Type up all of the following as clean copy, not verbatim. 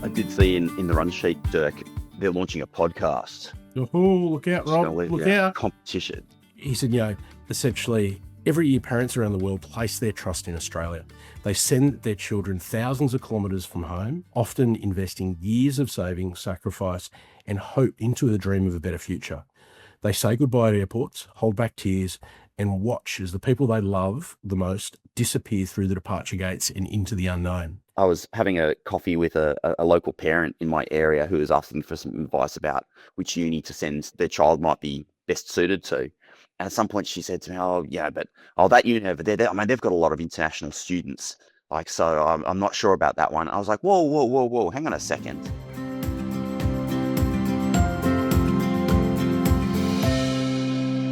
I did see in the run sheet, Dirk, they're launching a podcast. Oh, look out, Rob. Look out. Competition. He said, essentially, every year parents around the world place their trust in Australia. They send their children thousands of kilometres from home, often investing years of saving, sacrifice, and hope into the dream of a better future. They say goodbye at airports, hold back tears, and watch as the people they love the most disappear through the departure gates and into the unknown. I was having a coffee with a local parent in my area who was asking for some advice about which uni to send their child might be best suited to. And at some point she said to me, that uni over there, they've got a lot of international students. So I'm not sure about that one. I was like, whoa, hang on a second.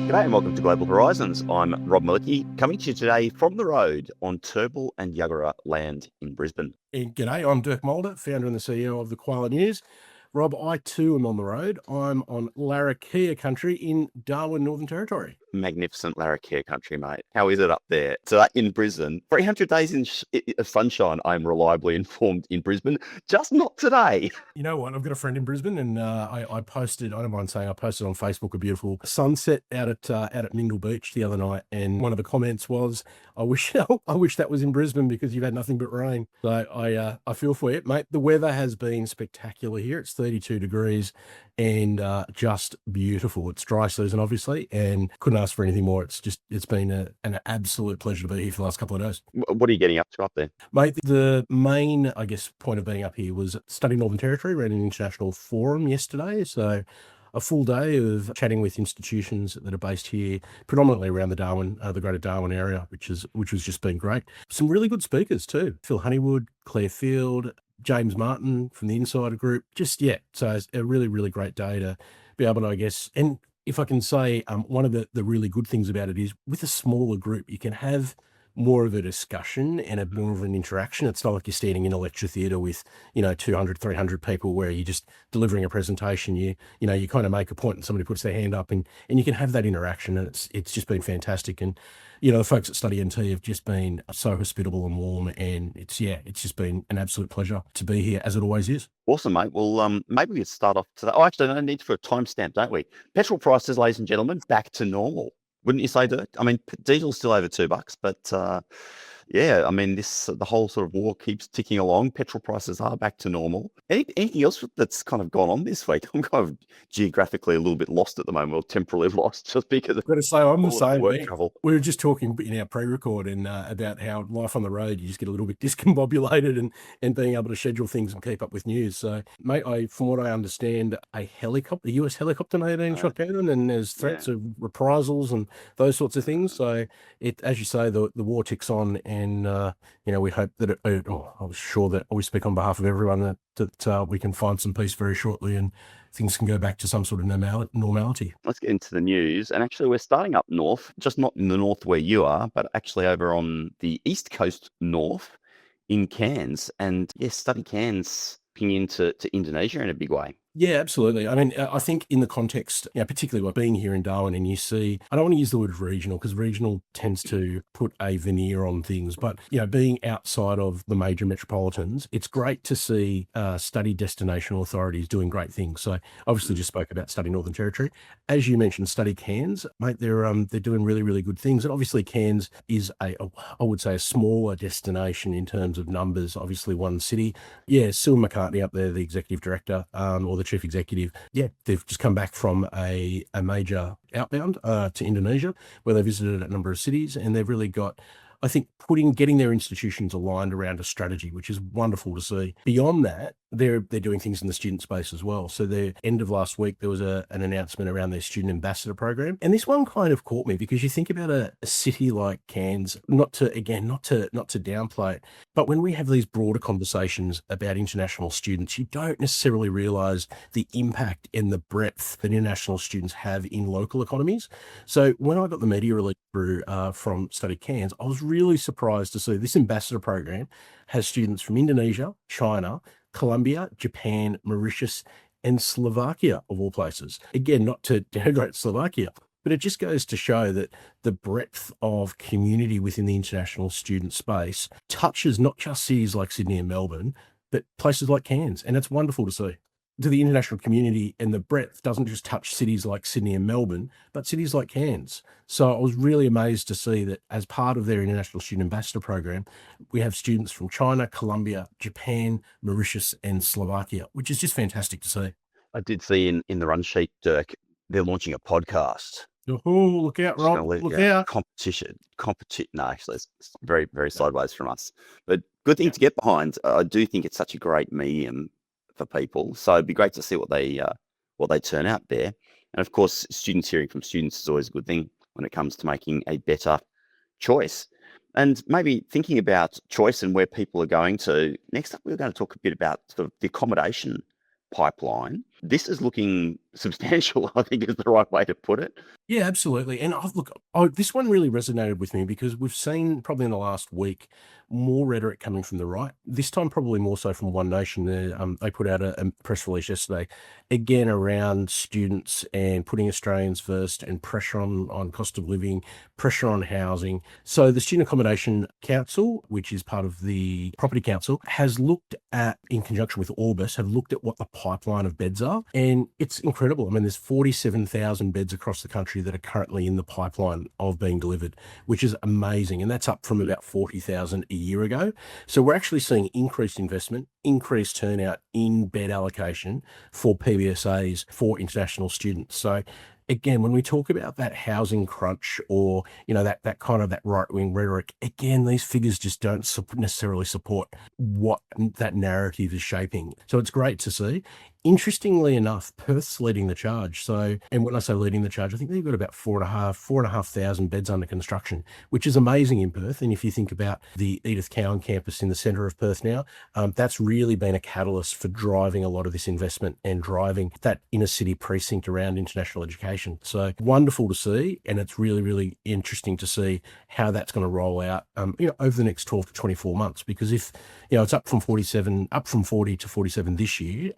G'day and welcome to Global Horizons. I'm Rob Malicki, coming to you today from the road on Turrbal and Yuggera land in Brisbane. And g'day, I'm Dirk Mulder, founder and the CEO of the Koala News. Rob, I too am on the road. I'm on Larrakia country in Darwin, Northern Territory. Magnificent Larrakia country, mate. How is it up there? So in Brisbane, 300 days of sunshine, I'm reliably informed, in Brisbane, just not today. You know what? I've got a friend in Brisbane, and I posted, I don't mind saying, I posted on Facebook a beautiful sunset out at Mingle Beach the other night, and one of the comments was, I wish that was in Brisbane because you've had nothing but rain. So I feel for you, mate. The weather has been spectacular here. It's 32 degrees and just beautiful. It's dry season, obviously, and couldn't ask for anything more. It's been an absolute pleasure to be here for the last couple of days. What are you getting up to up there? Mate, the main, point of being up here was Study Northern Territory. Ran an international forum yesterday, so a full day of chatting with institutions that are based here, predominantly around the Darwin, the greater Darwin area, which has just been great. Some really good speakers too. Phil Honeywood, Claire Field, James Martin from the Insider Group. So it's a really, really great day to be able to, and if I can say, one of the really good things about it is with a smaller group, you can have more of a discussion and more of an interaction. It's not like you're standing in a lecture theatre with, 200, 300 people where you're just delivering a presentation. You kind of make a point and somebody puts their hand up and you can have that interaction, and it's just been fantastic. And, the folks at Study NT have just been so hospitable and warm, and it's just been an absolute pleasure to be here, as it always is. Awesome, mate. Well, maybe we could start off today. Oh, actually, no need for a timestamp, don't we? Petrol prices, ladies and gentlemen, back to normal. Wouldn't you say, Dirk? I mean, diesel's still over $2, but the whole sort of war keeps ticking along. Petrol prices are back to normal. Anything else that's kind of gone on this week? I'm kind of geographically a little bit lost at the moment, or temporarily lost, just because I've got to say, I'm the same. Work travel. We were just talking in our pre-record and about how life on the road, you just get a little bit discombobulated and being able to schedule things and keep up with news. So, mate, from what I understand, a US helicopter may have been shot down, and there's threats of reprisals and those sorts of things. So, as you say, the war ticks on. And, we hope that I was sure that we speak on behalf of everyone that we can find some peace very shortly and things can go back to some sort of normality. Let's get into the news. And actually, we're starting up north, just not in the north where you are, but actually over on the east coast north in Cairns. And yes, Study Cairns picking into Indonesia in a big way. Yeah, absolutely. I mean, I think in the context, particularly by being here in Darwin, and you see, I don't want to use the word regional because regional tends to put a veneer on things, but, being outside of the major metropolitans, it's great to see study destination authorities doing great things. So obviously just spoke about Study Northern Territory. As you mentioned, Study Cairns, mate, they're doing really, really good things. And obviously Cairns is I would say a smaller destination in terms of numbers, obviously one city. Yeah, Sue McCartney up there, the executive director, or the chief executive, they've just come back from a major outbound to Indonesia, where they visited a number of cities, and they've really got, I think, getting their institutions aligned around a strategy, which is wonderful to see. Beyond that, they're doing things in the student space as well. So the end of last week, there was an announcement around their student ambassador program. And this one kind of caught me because you think about a city like Cairns, not to downplay it, but when we have these broader conversations about international students, you don't necessarily realize the impact and the breadth that international students have in local economies. So when I got the media release through from Study Cairns, I was really surprised to see this ambassador program has students from Indonesia, China, Colombia, Japan, Mauritius, and Slovakia, of all places. Again, not to denigrate Slovakia, but it just goes to show that the breadth of community within the international student space touches not just cities like Sydney and Melbourne, but places like Cairns, and it's wonderful to see. To the international community, and the breadth doesn't just touch cities like Sydney and Melbourne, but cities like Cairns. So I was really amazed to see that as part of their International Student Ambassador program, we have students from China, Colombia, Japan, Mauritius, and Slovakia, which is just fantastic to see. I did see in the run sheet, Dirk, they're launching a podcast. Oh, look out, Just Rob. going to let Look you out. competition. No, actually, it's very, very sideways from us. But good thing to get behind. I do think it's such a great medium for people. So it'd be great to see what they turn out there. And of course, students hearing from students is always a good thing when it comes to making a better choice. And maybe thinking about choice and where people are going to. Next up, we're going to talk a bit about sort of the accommodation pipeline. This is looking substantial, I think is the right way to put it. Yeah, absolutely. And this one really resonated with me because we've seen probably in the last week more rhetoric coming from the right. This time, probably more so from One Nation. They put out a press release yesterday, again around students and putting Australians first, and pressure on cost of living, pressure on housing. So the Student Accommodation Council, which is part of the Property Council, has looked at, in conjunction with Orbis, have looked at what the pipeline of beds are, and it's incredible. I mean, there's 47,000 beds across the country that are currently in the pipeline of being delivered, which is amazing. And that's up from about 40,000 a year ago. So we're actually seeing increased investment, increased turnout in bed allocation for PBSAs for international students. So again, when we talk about that housing crunch, or that kind of that right-wing rhetoric, again, these figures just don't necessarily support what that narrative is shaping. So it's great to see. Interestingly enough, Perth's leading the charge. So, and when I say leading the charge, I think they've got about 4,500 beds under construction, which is amazing in Perth. And if you think about the Edith Cowan campus in the centre of Perth now, that's really been a catalyst for driving a lot of this investment and driving that inner city precinct around international education. So wonderful to see, and it's really, really interesting to see how that's going to roll out, over the next 12 to 24 months. Because if it's up from 40 to 47 this year,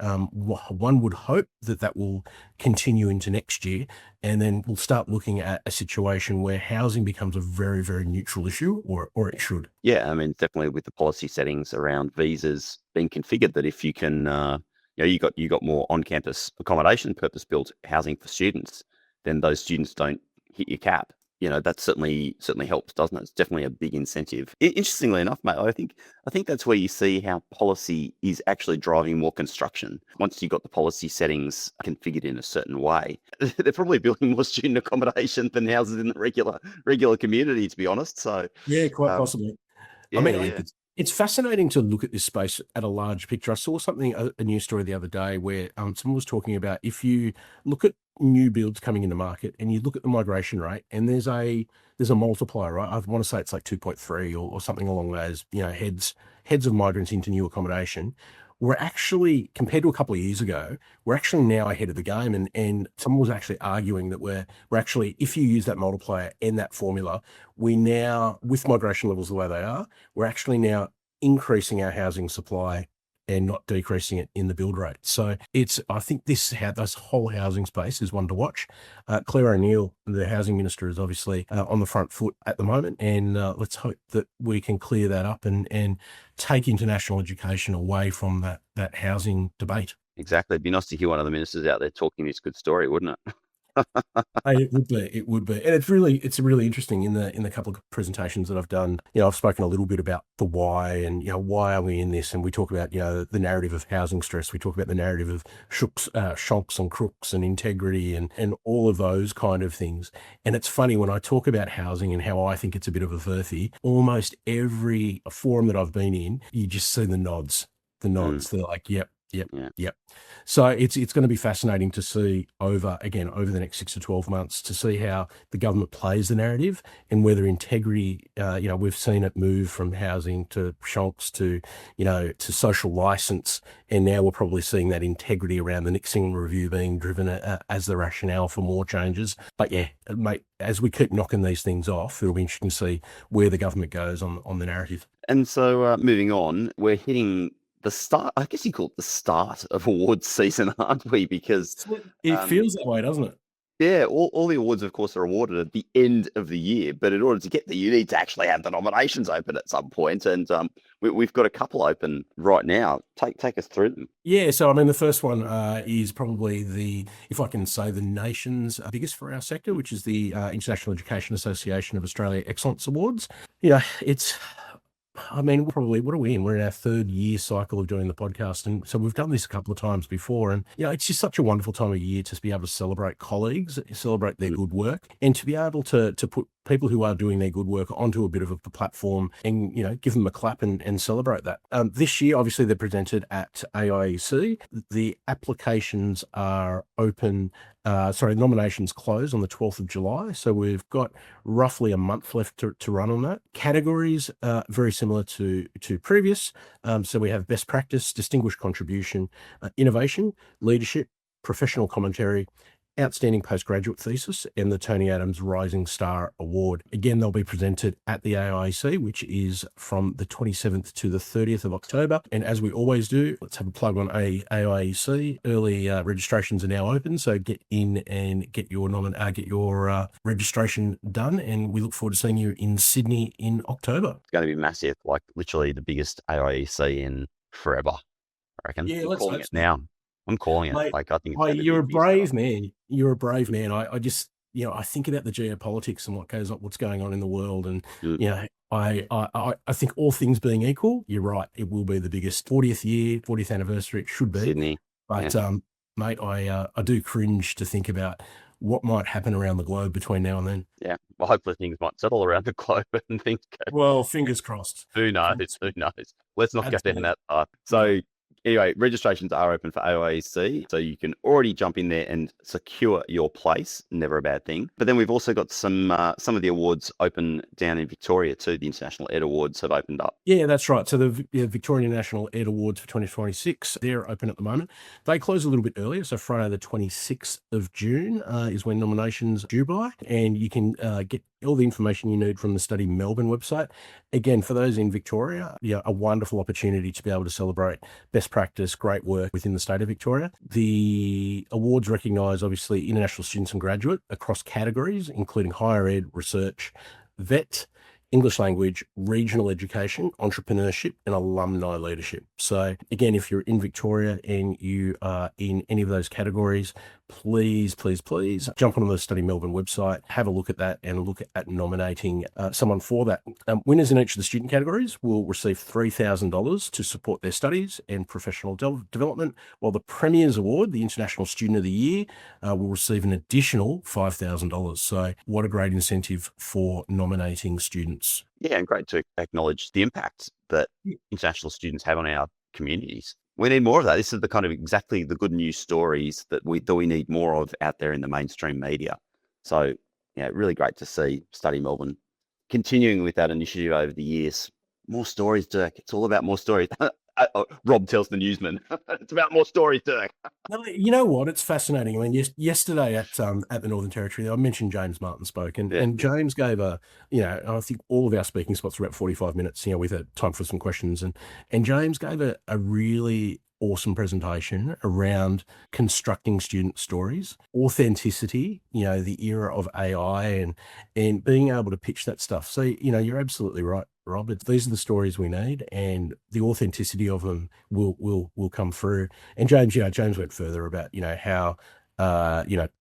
one would hope that will continue into next year, and then we'll start looking at a situation where housing becomes a very, very neutral issue, or it should. Yeah, I mean, definitely with the policy settings around visas being configured, that if you can, you got more on-campus accommodation, purpose-built housing for students, then those students don't hit your cap. That certainly helps, doesn't it? It's definitely a big incentive. Interestingly enough, mate, I think that's where you see how policy is actually driving more construction. Once you've got the policy settings configured in a certain way, they're probably building more student accommodation than houses in the regular community, to be honest. So Yeah, quite um, possibly. I yeah, mean, yeah. it's fascinating to look at this space at a large picture. I saw a news story the other day where someone was talking about, if you look at new builds coming into market and you look at the migration rate, and there's a multiplier, right? I want to say it's like 2.3 or something along those, heads of migrants into new accommodation. We're actually, compared to a couple of years ago, we're actually now ahead of the game. And someone was actually arguing that we're actually, if you use that multiplier and that formula, we now, with migration levels the way they are, we're actually now increasing our housing supply and not decreasing it in the build rate. So I think this whole housing space is one to watch. Claire O'Neill, the housing minister, is obviously on the front foot at the moment, and let's hope that we can clear that up and take international education away from that housing debate. Exactly. It'd be nice to hear one of the ministers out there talking this good story, wouldn't it? Hey, it would be, and it's really interesting in the couple of presentations that I've done. I've spoken a little bit about the why, and why are we in this, and we talk about the narrative of housing stress. We talk about the narrative of shonks and crooks and integrity and all of those kind of things. And it's funny when I talk about housing and how I think it's a bit of a furphy. Almost every forum that I've been in, you just see the nods. They're like, yep. Yep. So it's going to be fascinating to see over the next 6 to 12 months, to see how the government plays the narrative, and whether integrity, we've seen it move from housing to shonks to social license. And now we're probably seeing that integrity around the Nixon review being driven as the rationale for more changes. But yeah, mate, as we keep knocking these things off, it'll be interesting to see where the government goes on the narrative. And so moving on, we're hitting the start, I guess you call it the start of awards season, aren't we? Because It feels that way, doesn't it? Yeah, all the awards, of course, are awarded at the end of the year. But in order to get there, you need to actually have the nominations open at some point. And we've got a couple open right now. Take us through them. Yeah, so I mean, the first one is probably if I can say, the nation's biggest for our sector, which is the International Education Association of Australia Excellence Awards. Yeah, I mean, probably, what are we in? We're in our third year cycle of doing the podcast. And so we've done this a couple of times before. And, it's just such a wonderful time of year to be able to celebrate colleagues, celebrate their good work, and to be able to put people who are doing their good work onto a bit of a platform and, give them a clap and celebrate that. This year, obviously, they're presented at AIEC. The applications are open. Nominations close on the 12th of July. So we've got roughly a month left to run on that. Categories very similar to previous. So we have best practice, distinguished contribution, innovation, leadership, professional commentary, outstanding postgraduate thesis, and the Tony Adams Rising Star Award. Again, they'll be presented at the AIC, which is from the 27th to the 30th of October. And as we always do, let's have a plug on AIC. Early registrations are now open, so get in and get your registration done. And we look forward to seeing you in Sydney in October. It's going to be massive, like literally the biggest AIEC in forever, I reckon. Yeah, I'm calling it now. I'm calling it. Mate, Like, I think it's you're a brave man. You're a brave man. I just, I think about the geopolitics and what's going on in the world. And, I think all things being equal, you're right. It will be the biggest 40th anniversary. It should be. Sydney. But, mate, I do cringe to think about what might happen around the globe between now and then. Yeah. Well, hopefully things might settle around the globe and things go. Well, fingers crossed. Who knows? Who knows? Let's not go down that path. So, anyway, registrations are open for AIEC, so you can already jump in there and secure your place. Never a bad thing. But then we've also got some of the awards open down in Victoria too. The International Ed Awards have opened up. Yeah, that's right. So the Victorian National Ed Awards for 2026, they're open at the moment. They close a little bit earlier, so Friday the 26th of June is when nominations due by, and you can get all the information you need from the Study Melbourne website. Again, for those in Victoria, a wonderful opportunity to be able to celebrate best practice, great work within the state of Victoria. The awards recognise, obviously, international students and graduate across categories, including higher ed, research, vet, English language, regional education, entrepreneurship, and alumni leadership. So again, if you're in Victoria and you are in any of those categories, please jump onto the Study Melbourne website, have a look at that, and look at nominating someone for that. Winners in each of the student categories will receive $3,000 to support their studies and professional development, while the Premiers Award, the International Student of the Year, will receive an additional $5,000. So what a great incentive for nominating students. Yeah, and great to acknowledge the impact that international students have on our communities. We need more of that. This is the kind of exactly the good news stories that we need more of out there in the mainstream media. So, really great to see Study Melbourne continuing with that initiative over the years. More stories, Dirk. It's all about more stories. Rob tells the newsman, it's about more stories, Dirk. You know what? It's fascinating. I mean, yesterday at the Northern Territory, I mentioned James Martin spoke, and James gave I think all of our speaking spots were about 45 minutes, with a time for some questions. And James gave a really awesome presentation around constructing student stories, authenticity, the era of AI and being able to pitch that stuff. So, you're absolutely right, Rob. These are the stories we need, and the authenticity of them will come through. And James went further about, how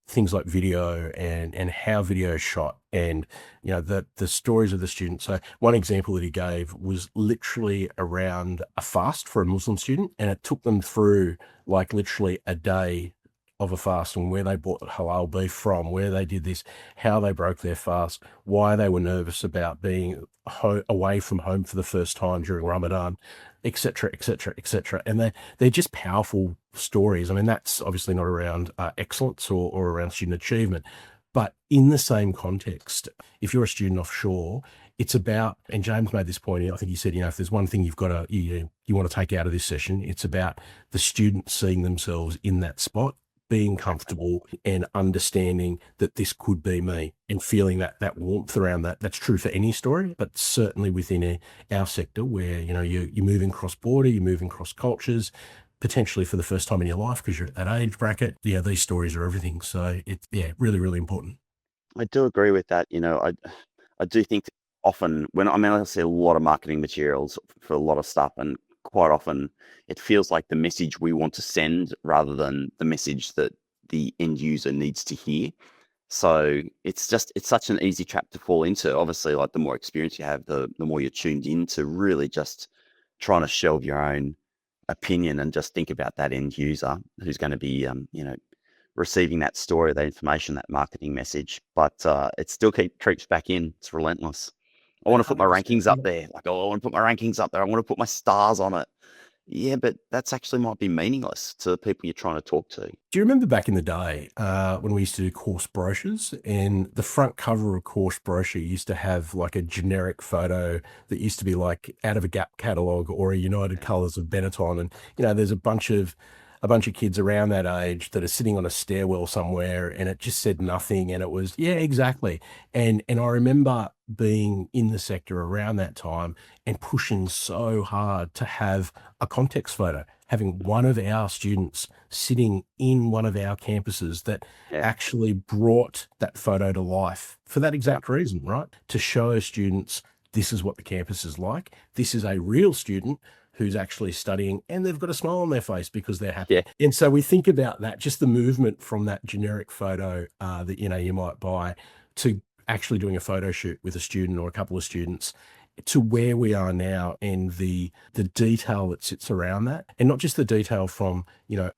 things like video and how video is shot, and the stories of the students. So one example that he gave was literally around a fast for a Muslim student, and it took them through like literally a day of a fast, and where they bought halal beef from, where they did this, how they broke their fast, why they were nervous about being away from home for the first time during Ramadan, etc., etc., etc. And they're just powerful stories. I mean, that's obviously not around excellence or around student achievement, but in the same context, if you're a student offshore, it's about, and James made this point, I think he said, if there's one thing you've got to, you want to take out of this session, it's about the students seeing themselves in that spot, being comfortable and understanding that this could be me, and feeling that warmth around that. That's true for any story, but certainly within our sector where, you're moving cross-border, you're moving cross cultures, potentially for the first time in your life because you're at that age bracket. Yeah, these stories are everything. So it's, yeah, really, really important. I do agree with that. I do think often I see a lot of marketing materials for a lot of stuff, and quite often it feels like the message we want to send rather than the message that the end user needs to hear. So it's such an easy trap to fall into. Obviously, like the more experience you have, the more you're tuned in to really just trying to shelve your own opinion and just think about that end user who's going to be, receiving that story, that information, that marketing message. But it still creeps back in. It's relentless. I want to put my 100%. rankings up there. Like, oh, I want to put my rankings up there. I want to put my stars on it. Yeah, but that's actually might be meaningless to the people you're trying to talk to. Do you remember back in the day when we used to do course brochures, and the front cover of a course brochure used to have like a generic photo that used to be like out of a Gap catalog or a United Colors of Benetton, and there's a bunch of kids around that age that are sitting on a stairwell somewhere, and it just said nothing, and it was, yeah, exactly. And I remember being in the sector around that time and pushing so hard to have a context photo, having one of our students sitting in one of our campuses that Yeah, actually brought that photo to life for that yeah, exact reason, right? To show students this is what the campus is like. This is a real student who's actually studying, and they've got a smile on their face because they're yeah, happy. And so we think about that, just the movement from that generic photo that you might buy to actually doing a photo shoot with a student or a couple of students, to where we are now, and the detail that sits around that, and not just the detail from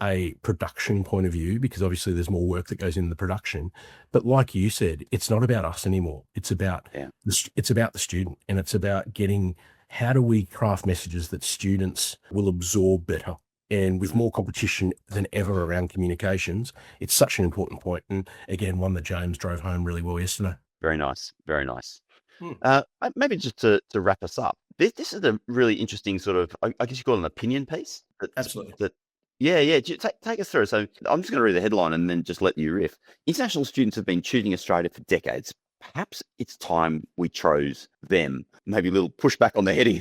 a production point of view, because obviously there's more work that goes into the production, but like you said, it's not about us anymore. It's about yeah. the student, and it's about getting, how do we craft messages that students will absorb better? And with Mm. more competition than ever around communications, it's such an important point. And again, one that James drove home really well yesterday. Very nice. Very nice. Hmm. Maybe just to wrap us up, this is a really interesting sort of, I guess you call it an opinion piece. Absolutely. Yeah, yeah. Take us through. So I'm just going to read the headline and then just let you riff. International students have been choosing Australia for decades. Perhaps it's time we chose them. Maybe a little pushback on the heading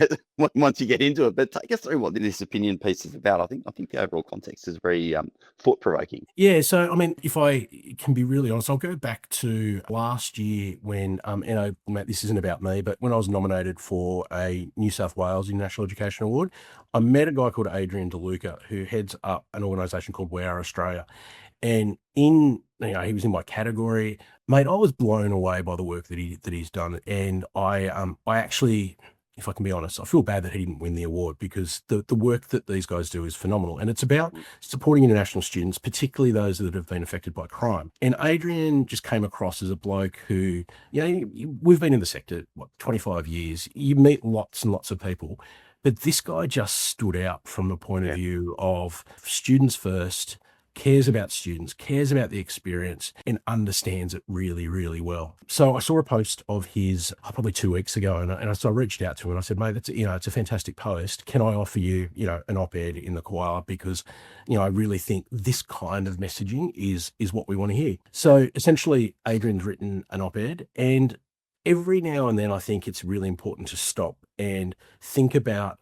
once you get into it. But take us through what this opinion piece is about. I think the overall context is very thought provoking. Yeah, so I mean, if I can be really honest, I'll go back to last year when, Matt, this isn't about me, but when I was nominated for a New South Wales National Education Award, I met a guy called Adrian DeLuca who heads up an organisation called We Are Australia, and he was in my category, mate. I was blown away by the work that he's done, and I actually, if I can be honest, I feel bad that he didn't win the award, because the work that these guys do is phenomenal. And it's about Mm. supporting international students, particularly those that have been affected by crime. And Adrian just came across as a bloke who, we've been in the sector, 25 years. You meet lots and lots of people. But this guy just stood out from the point of Yeah, view of students first, cares about students, cares about the experience, and understands it really, really well. So I saw a post of his probably 2 weeks ago, so I reached out to him and I said, mate, it's a fantastic post. Can I offer you, an op-ed in the Koala? Because, I really think this kind of messaging is what we want to hear. So essentially, Adrian's written an op-ed, and every now and then I think it's really important to stop and think about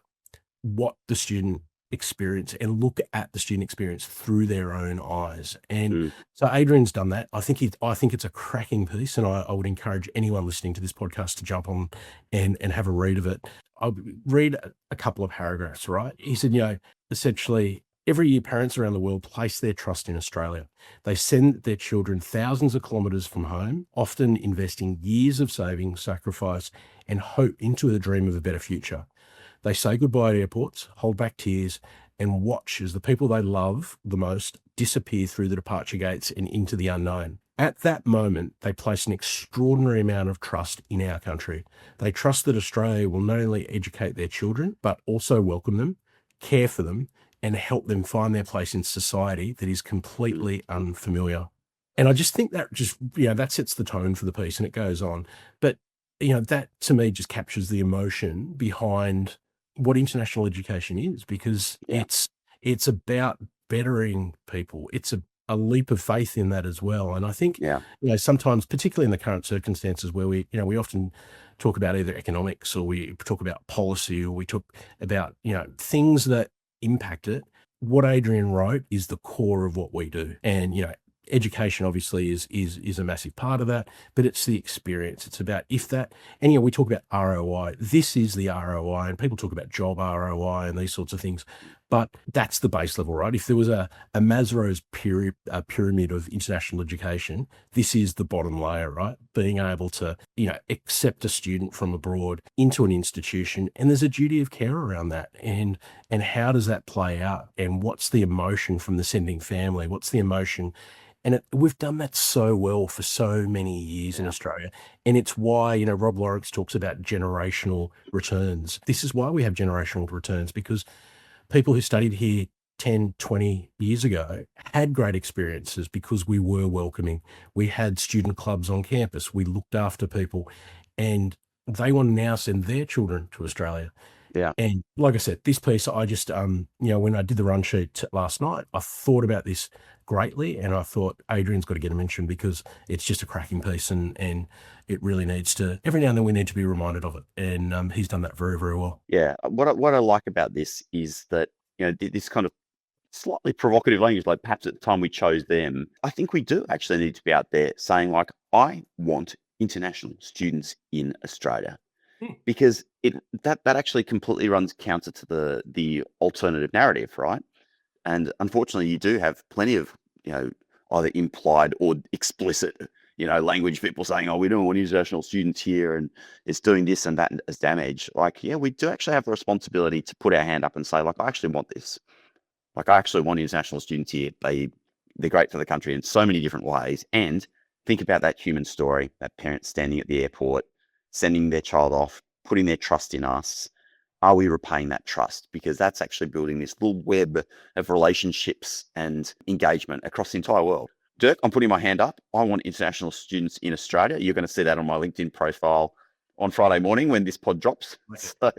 what the student experience, and look at the student experience through their own eyes. And mm, so Adrian's done that. I think it's a cracking piece, and I would encourage anyone listening to this podcast to jump on and have a read of it. I'll read a couple of paragraphs, right? He said, essentially, every year parents around the world place their trust in Australia. They send their children thousands of kilometres from home, often investing years of savings, sacrifice, and hope into the dream of a better future. They say goodbye at airports, hold back tears, and watch as the people they love the most disappear through the departure gates and into the unknown. At that moment, they place an extraordinary amount of trust in our country. They trust that Australia will not only educate their children, but also welcome them, care for them, and help them find their place in society that is mm. completely unfamiliar. And I just think that that sets the tone for the piece, and it goes on. But, that to me just captures the emotion behind what international education is, because Yeah, it's about bettering people. It's a leap of faith in that as well. And I think, yeah, sometimes, particularly in the current circumstances where we often talk about either economics, or we talk about policy, or we talk about, things that impact it. what Adrian wrote is the core of what we do. And, education obviously is a massive part of that, but it's the experience. It's about if that, and we talk about ROI. This is the ROI, and people talk about job ROI and these sorts of things, but that's the base level, right? If there was a Maslow's pyramid of international education, this is the bottom layer, right? Being able to, accept a student from abroad into an institution, and there's a duty of care around that. And how does that play out? And what's the emotion from the sending family? What's the emotion? And we've done that so well for so many years in Australia. And it's why, Rob Lawrence talks about generational returns. This is why we have generational returns, because people who studied here 10, 20 years ago had great experiences because we were welcoming. We had student clubs on campus. We looked after people, and they want to now send their children to Australia. Yeah. And like I said, this piece, I just, when I did the run sheet last night, I thought about this greatly, and I thought Adrian's got to get a mention because it's just a cracking piece, and it really needs to, every now and then we need to be reminded of it. And he's done that very, very well. Yeah. What I like about this is that, this kind of slightly provocative language, like perhaps at the time we chose them, I think we do actually need to be out there saying, like, I want international students in Australia. Because that actually completely runs counter to the alternative narrative, right? And unfortunately, you do have plenty of either implied or explicit language, people saying, "Oh, we don't want international students here, and it's doing this and that as damage." Like, yeah, we do actually have the responsibility to put our hand up and say, like, I actually want this. Like, I actually want international students here. They're great for the country in so many different ways. And think about that human story, that parent standing at the airport, sending their child off, putting their trust in us. Are we repaying that trust? Because that's actually building this little web of relationships and engagement across the entire world. Dirk, I'm putting my hand up. I want international students in Australia. You're going to see that on my LinkedIn profile on Friday morning when this pod drops. So,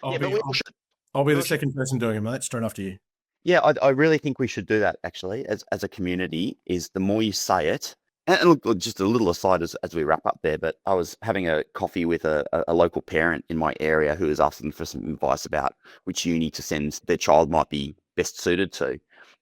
I'll be the second person doing it, mate, straight after you. Yeah, I really think we should do that, actually, as a community, is the more you say it. And look, just a little aside as we wrap up there, but I was having a coffee with a local parent in my area who was asking for some advice about which uni to send their child might be best suited to.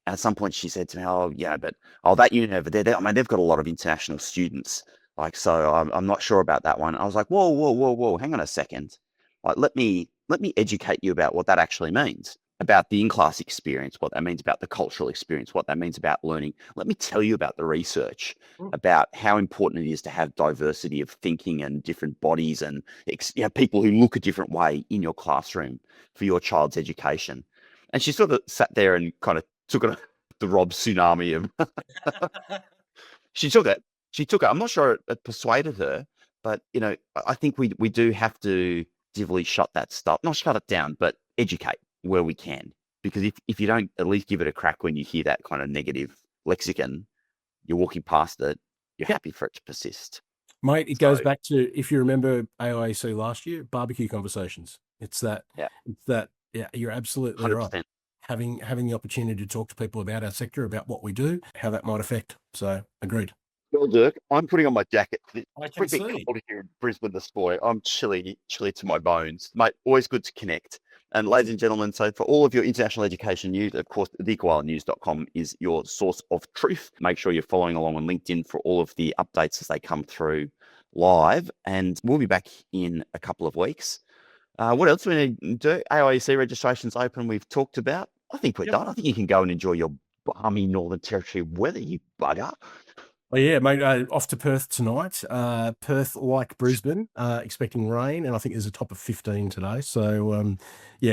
And at some point she said to me, that uni over there, they've got a lot of international students. Like, so I'm not sure about that one. I was like, whoa, hang on a second. Like, let me educate you about what that actually means. About the in-class experience, what that means about the cultural experience, what that means about learning. Let me tell you about the research, about how important it is to have diversity of thinking and different bodies and people who look a different way in your classroom for your child's education. And she sort of sat there and kind of took it, the Rob tsunami of... She took it. I'm not sure it persuaded her, but, I think we do have to actively shut that stuff, not shut it down, but educate where we can, because if you don't at least give it a crack when you hear that kind of negative lexicon, you're walking past it, you're happy for it to persist. Mate, it goes back to, if you remember AIEC last year, barbecue conversations. It's that, you're absolutely 100%. Right. Having the opportunity to talk to people about our sector, about what we do, how that might affect. So, agreed. Well, Dirk, I'm putting on my jacket. I can see. Cold here in Brisbane this morning. I'm chilly to my bones. Mate, always good to connect. And ladies and gentlemen, so for all of your international education news, of course, thekoalanews.com is your source of truth. Make sure you're following along on LinkedIn for all of the updates as they come through live. And we'll be back in a couple of weeks. What else do we need to do? AIEC registration's open, we've talked about. I think we're done. I think you can go and enjoy your balmy Northern Territory weather, you bugger. Well, yeah, mate, off to Perth tonight. Perth, like Brisbane, expecting rain, and I think there's a top of 15 today. So, you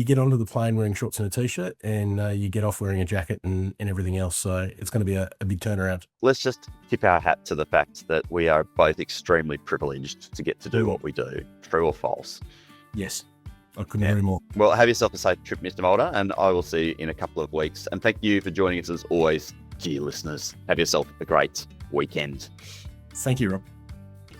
get onto the plane wearing shorts and a t-shirt, and you get off wearing a jacket and everything else. So it's going to be a big turnaround. Let's just tip our hat to the fact that we are both extremely privileged to get to do what we do. True or false? Yes. I couldn't agree more. Well, have yourself a safe trip, Mr. Mulder, and I will see you in a couple of weeks. And thank you for joining us as always. Dear listeners, have yourself a great weekend. Thank you, Rob.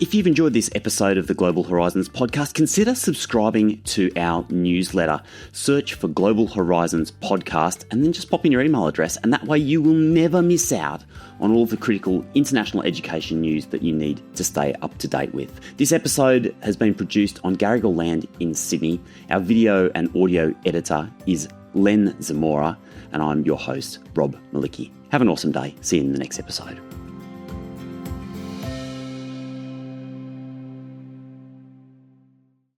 If you've enjoyed this episode of the Global Horizons podcast, consider subscribing to our newsletter. Search for Global Horizons podcast and then just pop in your email address, and that way you will never miss out on all of the critical international education news that you need to stay up to date with. This episode has been produced on Garigal land in Sydney. Our video and audio editor is Len Zamora, and I'm your host, Rob Malicki. Have an awesome day. See you in the next episode.